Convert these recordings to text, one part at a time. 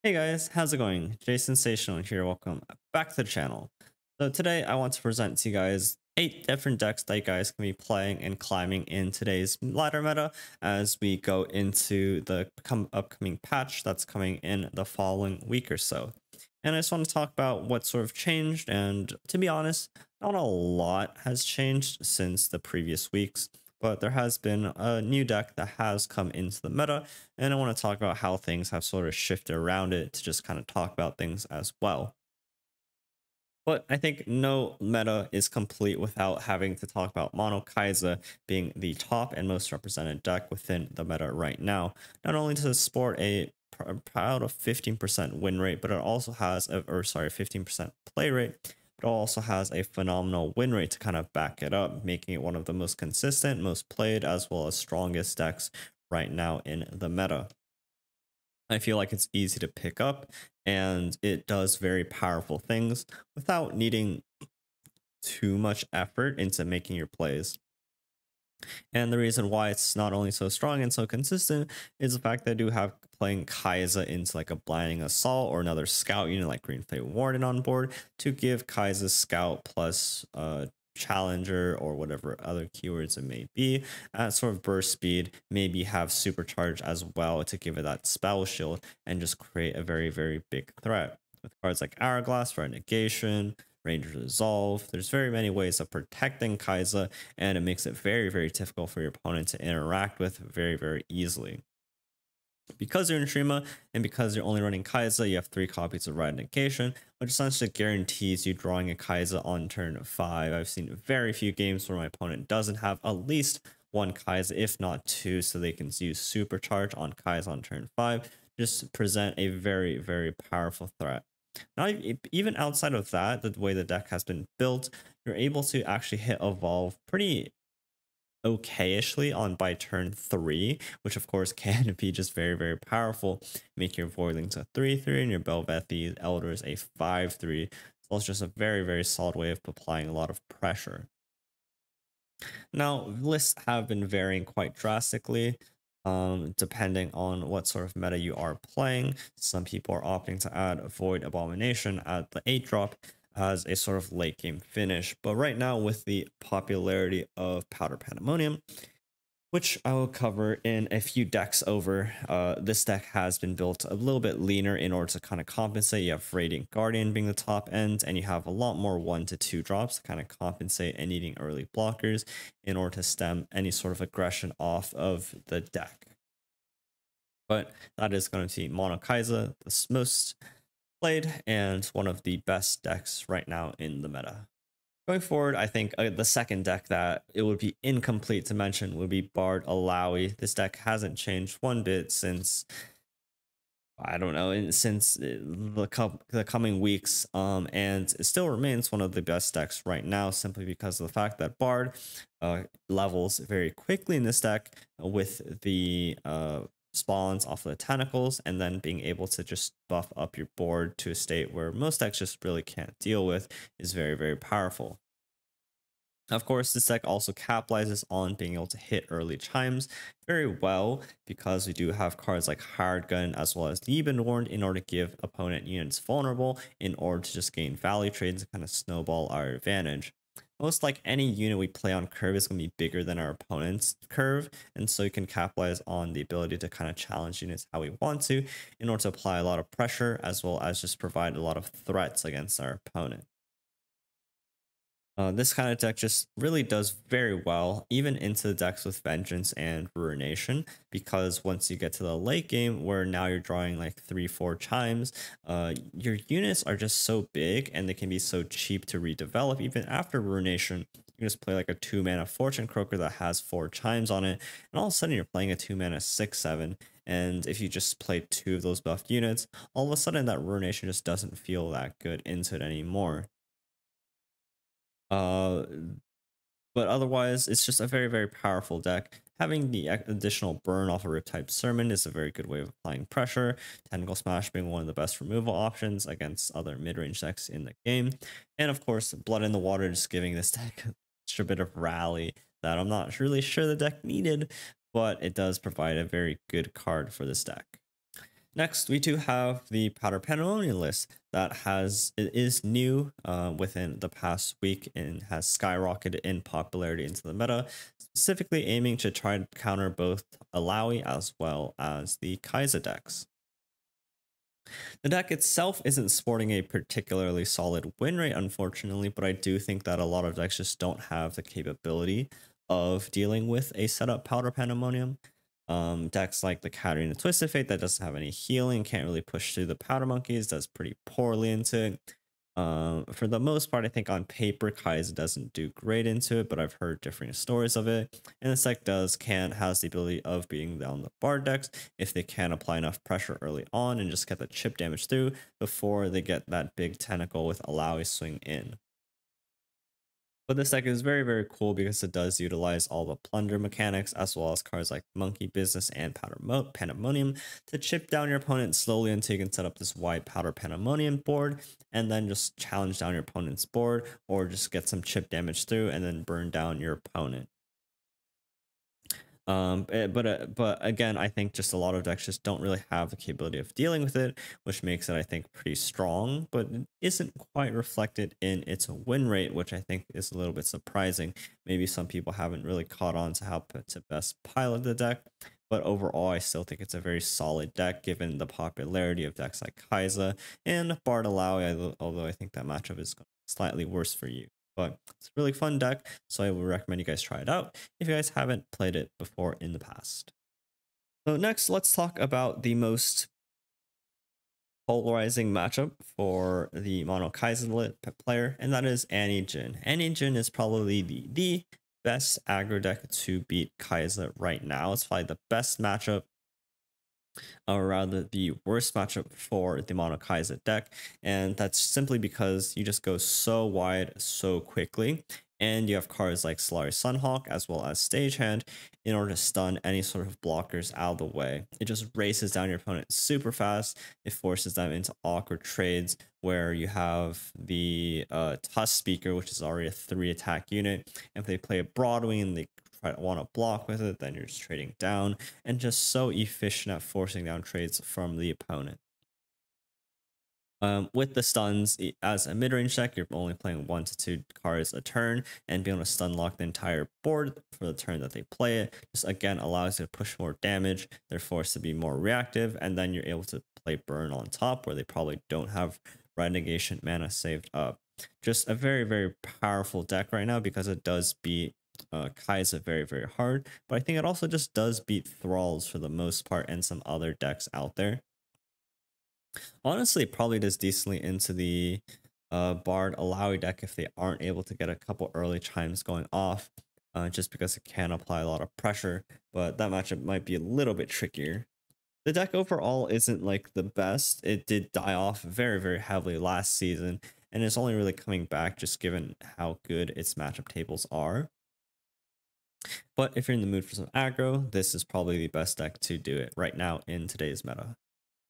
Hey guys, how's it going? Jasensational here, welcome back to the channel. So today I want to present to you guys 8 different decks that you guys can be playing and climbing in today's ladder meta as we go into the upcoming patch that's coming in the following week or so. And I just want to talk about what sort of changed, and to be honest, not a lot has changed since the previous weeks, but there has been a new deck that has come into the meta, and I want to talk about how things have sort of shifted around it to just kind of talk about things as well. But I think no meta is complete without having to talk about Mono Kaiser being the top and most represented deck within the meta right now. Not only does it sport a proud of 15% win rate, but it also has 15% play rate. It also has a phenomenal win rate to kind of back it up, making it one of the most consistent, most played, as well as strongest decks right now in the meta. I feel like it's easy to pick up and it does very powerful things without needing too much effort into making your plays. And the reason why it's not only so strong and so consistent is the fact that I do have playing Kai'Sa into like a Blinding Assault or another scout unit like Green Fate Warden on board to give Kai'Sa scout plus challenger or whatever other keywords it may be at sort of burst speed, maybe have supercharge as well to give it that spell shield and just create a very big threat. With cards like Hourglass for negation, Ranger's Resolve, there's very many ways of protecting Kai'Sa, and it makes it very difficult for your opponent to interact with very easily. Because you're in Shima and because you're only running Kai'Sa, you have 3 copies of Ride Negation, which essentially guarantees you drawing a Kai'Sa on turn 5. I've seen very few games where my opponent doesn't have at least 1 Kai'Sa, if not 2, so they can use Supercharge on Kai'Sa on turn 5, just present a very powerful threat. Now, even outside of that, the way the deck has been built, you're able to actually hit Evolve pretty okayishly on by turn 3, which of course can be just very powerful. Make your Voidlings a 3/3 and your Belvethy Elders a 5/3. So it's just a very solid way of applying a lot of pressure. Now, lists have been varying quite drastically, depending on what sort of meta you are playing. Some people are opting to add Void Abomination at the 8 drop as a sort of late game finish. But right now, with the popularity of Powder Pandemonium, which I will cover in a few decks over. This deck has been built a little bit leaner in order to kind of compensate. You have Radiant Guardian being the top end, and you have a lot more 1 to 2 drops to kind of compensate and needing early blockers in order to stem any sort of aggression off of the deck. But that is going to be Mono Kai'Sa, the most played and one of the best decks right now in the meta. Going forward, I think the second deck that it would be incomplete to mention would be Bard Illaoi. This deck hasn't changed one bit since, I don't know, since the coming weeks, and it still remains one of the best decks right now simply because of the fact that Bard levels very quickly in this deck with the spawns off of the tentacles, and then being able to just buff up your board to a state where most decks just really can't deal with is very powerful. Of course, this deck also capitalizes on being able to hit early chimes very well because we do have cards like Hired Gun as well as Even Warned in order to give opponent units vulnerable in order to just gain value trades and kind of snowball our advantage. Most like any unit we play on curve is going to be bigger than our opponent's curve, and so you can capitalize on the ability to kind of challenge units how we want to in order to apply a lot of pressure as well as just provide a lot of threats against our opponent. This kind of deck just really does very well, even into the decks with Vengeance and Ruination, because once you get to the late game, where now you're drawing like 3-4 chimes, your units are just so big and they can be so cheap to redevelop. Even after Ruination, you just play like a 2-mana Fortune Croaker that has 4 chimes on it, and all of a sudden you're playing a 2-mana 6/7. And if you just play 2 of those buffed units, all of a sudden that Ruination just doesn't feel that good into it anymore. Uh, but otherwise, it's just a very powerful deck. Having the additional burn off a Riptide Sermon is a very good way of applying pressure. Tentacle Smash being one of the best removal options against other mid-range decks in the game. And of course, Blood in the Water just giving this deck a bit of rally that I'm not really sure the deck needed, but it does provide a very good card for this deck. Next, we do have the Pandemonium list it is new within the past week and has skyrocketed in popularity into the meta, specifically aiming to try to counter both Illaoi as well as the Kai'Sa decks. The deck itself isn't sporting a particularly solid win rate, unfortunately, but I do think that a lot of decks just don't have the capability of dealing with a setup Powder Pandemonium. Decks like the Katarina Twisted Fate that doesn't have any healing, can't really push through the Powder Monkeys, does pretty poorly into it. For the most part, I think on paper, Kai'Sa doesn't do great into it, but I've heard different stories of it. And this deck has the ability of beating down the Bard decks if they can apply enough pressure early on and just get the chip damage through before they get that big tentacle with Illaoi swing in. But this deck is very, very cool because it does utilize all the plunder mechanics as well as cards like Monkey Business and Pandemonium to chip down your opponent slowly until you can set up this white Powder Pandemonium board and then just challenge down your opponent's board or just get some chip damage through and then burn down your opponent. But again, I think just a lot of decks just don't really have the capability of dealing with it, which makes it, I think, pretty strong, but it isn't quite reflected in its win rate, which I think is a little bit surprising. Maybe some people haven't really caught on to how to best pilot the deck, but overall, I still think it's a very solid deck given the popularity of decks like Kai'Sa and Bard Illaoi, although I think that matchup is slightly worse for you. But it's a really fun deck, so I would recommend you guys try it out if you guys haven't played it before in the past. So next, let's talk about the most polarizing matchup for the mono Kai'Sa player, and that is Jhin. Jhin is probably the best aggro deck to beat Kai'Sa right now. It's probably the best matchup, or rather the worst matchup for the mono Kai'Sa deck, and that's simply because you just go so wide so quickly, and you have cards like Solari Sunhawk as well as Stagehand in order to stun any sort of blockers out of the way. It just races down your opponent super fast. It forces them into awkward trades where you have the Tusk Speaker, which is already a 3 attack unit, and if they play a Broadwing and they want to block with it, then you're just trading down, and just so efficient at forcing down trades from the opponent. With the stuns, as a mid-range deck, you're only playing 1 to 2 cards a turn and being able to stun lock the entire board for the turn that they play it. Just again allows you to push more damage. They're forced to be more reactive, and then you're able to play burn on top where they probably don't have red negation mana saved up. Just a very, very powerful deck right now because it does beat Kai'Sa very, very hard, but I think it also just does beat Thralls for the most part and some other decks out there. Honestly, probably does decently into the Bard Illaoi deck if they aren't able to get a couple early chimes going off, just because it can apply a lot of pressure, but that matchup might be a little bit trickier. The deck overall isn't like the best. It did die off very, very heavily last season, and it's only really coming back just given how good its matchup tables are. But if you're in the mood for some aggro, this is probably the best deck to do it right now in today's meta.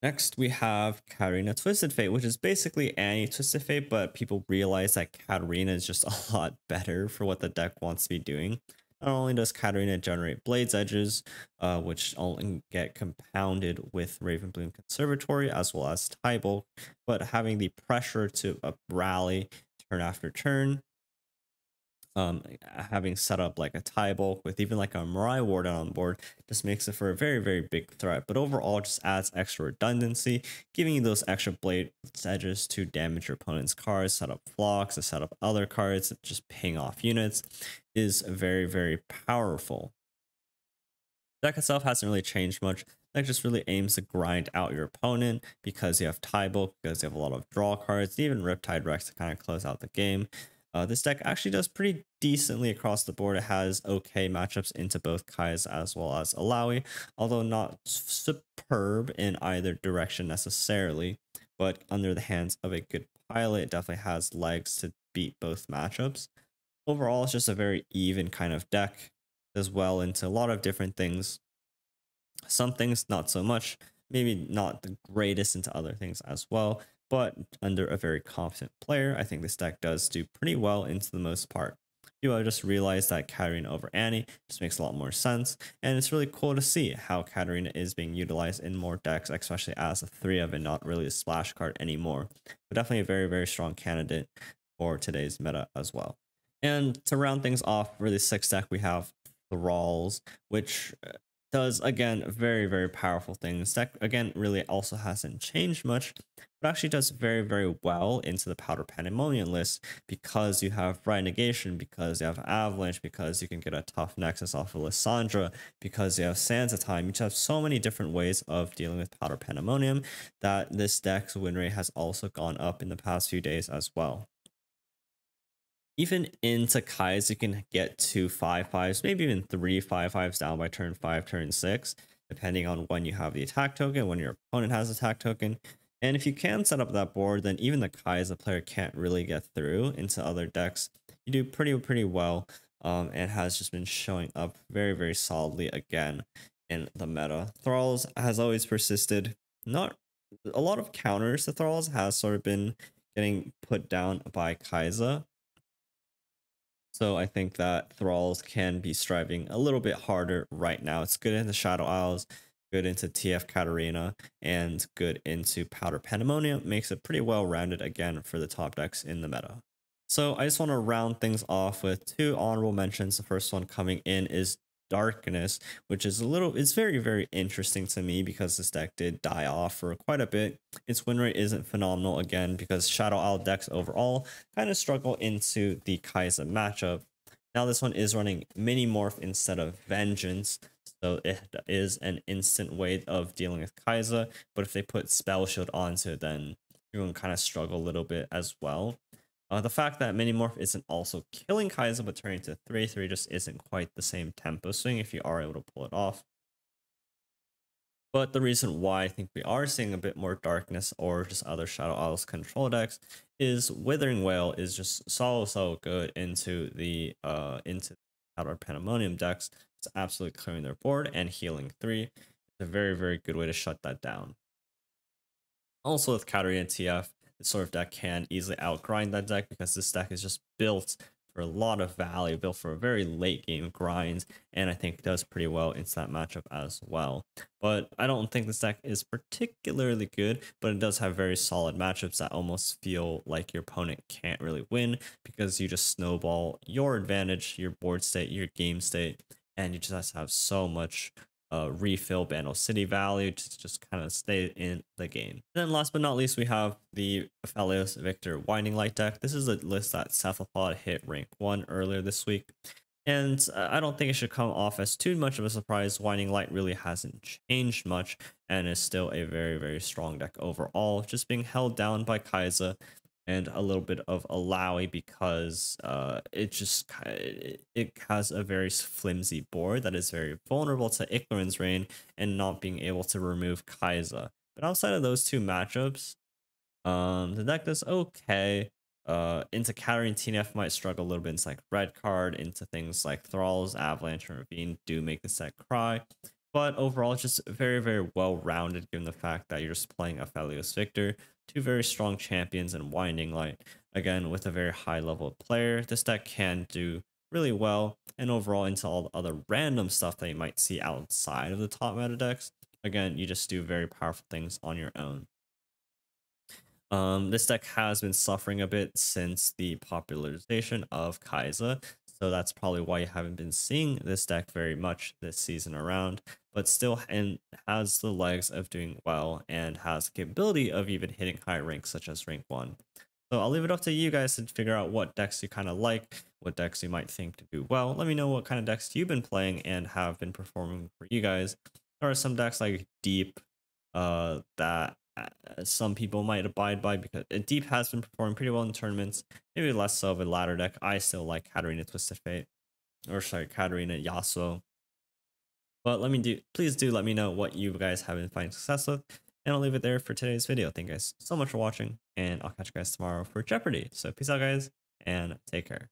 Next, we have Katarina Twisted Fate, which is basically any Twisted Fate, but people realize that Katarina is just a lot better for what the deck wants to be doing. Not only does Katarina generate Blade's Edges, which only get compounded with Ravenbloom Conservatory as well as Tybulk, but having the pressure to rally turn after turn, having set up like a Tybulk with even like a Mariah Warden on board just makes it for a very, very big threat, but overall just adds extra redundancy, giving you those extra blade edges to damage your opponent's cards, set up flocks, to set up other cards, just ping off units is very, very powerful. The deck itself hasn't really changed much. The deck just really aims to grind out your opponent because you have Tybulk, because you have a lot of draw cards, even Riptide Rex to kind of close out the game. This deck actually does pretty decently across the board. It has okay matchups into both Kai'Sa as well as Illaoi, although not superb in either direction necessarily, but under the hands of a good pilot, it definitely has legs to beat both matchups. Overall, it's just a very even kind of deck, as well into a lot of different things. Some things not so much, maybe not the greatest into other things as well, but under a very confident player, I think this deck does do pretty well into the most part, people have just realized that Katarina over Annie just makes a lot more sense. And it's really cool to see how Katarina is being utilized in more decks, especially as a 3 of and not really a splash card anymore. But definitely a very, very strong candidate for today's meta as well. And to round things off for the 6th deck, we have Thralls, which does, again, very, very powerful things. Deck, again, really also hasn't changed much, but actually does very, very well into the Powder Pandemonium list because you have Right Negation, because you have Avalanche, because you can get a tough Nexus off of Lysandra, because you have Sansa Time. You just have so many different ways of dealing with Powder Pandemonium that this deck's win rate has also gone up in the past few days as well. Even into Kai's, you can get to 5/5s, maybe even 3 5/5s down by turn 5, turn 6, depending on when you have the attack token, when your opponent has attack token. And if you can set up that board, then even the Kai as a player can't really get through into other decks. You do pretty well, and has just been showing up very, very solidly again in the meta. Thralls has always persisted. Not a lot of counters to Thralls has sort of been getting put down by Kai'Sa. So I think that Thralls can be striving a little bit harder right now. It's good into Shadow Isles, good into TF Katarina, and good into Powder Pandemonium. Makes it pretty well rounded again for the top decks in the meta. So I just want to round things off with 2 honorable mentions. The first one coming in is Darkness, which is it's very, very interesting to me because this deck did die off for quite a bit. Its win rate isn't phenomenal again because Shadow Isle decks overall kind of struggle into the Kai'Sa matchup. Now this one is running Mini Morph instead of Vengeance, so it is an instant way of dealing with Kai'Sa, but if they put Spell Shield onto it, then you're going to kind of struggle a little bit as well. The fact that Mini Morph isn't also killing Kai'Sa but turning to 3/3 just isn't quite the same tempo swing if you are able to pull it off. But the reason why I think we are seeing a bit more Darkness or just other Shadow Isles control decks is Withering Wail is just so good into the Powder Pandemonium decks. It's absolutely clearing their board and healing 3. It's a very, very good way to shut that down. Also with Katarina TF, this sort of deck can easily outgrind that deck because this deck is just built for a lot of value, built for a very late game grind, and I think does pretty well into that matchup as well. But I don't think this deck is particularly good, but it does have very solid matchups that almost feel like your opponent can't really win because you just snowball your advantage, your board state, your game state, and you just have so much refill Bandle City value to just kind of stay in the game. And then last but not least, we have the Aphelios Viktor Winding Light deck. This is a list that Cephalopod hit rank 1 earlier this week. And I don't think it should come off as too much of a surprise. Winding Light really hasn't changed much and is still a very, very strong deck overall, just being held down by Kai'Sa and a little bit of Illaoi because it has a very flimsy board that is very vulnerable to Ikarin's Reign and not being able to remove Kai'Sa. But outside of those 2 matchups, the deck does okay. Into Katarina TNF might struggle a little bit into like red card, into things like Thralls, Avalanche, and Ravine do make the set cry. But overall, it's just very, very well-rounded given the fact that you're just playing Aphelios Viktor, 2 very strong champions and Winding Light. Again, with a very high level player, this deck can do really well. And overall, into all the other random stuff that you might see outside of the top meta decks, again, you just do very powerful things on your own. This deck has been suffering a bit since the popularization of Kai'Sa, so that's probably why you haven't been seeing this deck very much this season around, but still has the legs of doing well and has the capability of even hitting high ranks such as rank 1. So I'll leave it up to you guys to figure out what decks you kind of like, what decks you might think to do well. Let me know what kind of decks you've been playing and have been performing for you guys. There are some decks like Deep that some people might abide by because Deep has been performing pretty well in tournaments, maybe less so of a ladder deck. I still like Katarina Twisted Fate, or sorry, Katarina Yasuo. But please do let me know what you guys have been finding success with, and I'll leave it there for today's video. Thank you guys so much for watching, and I'll catch you guys tomorrow for Jeopardy. So peace out, guys, and take care.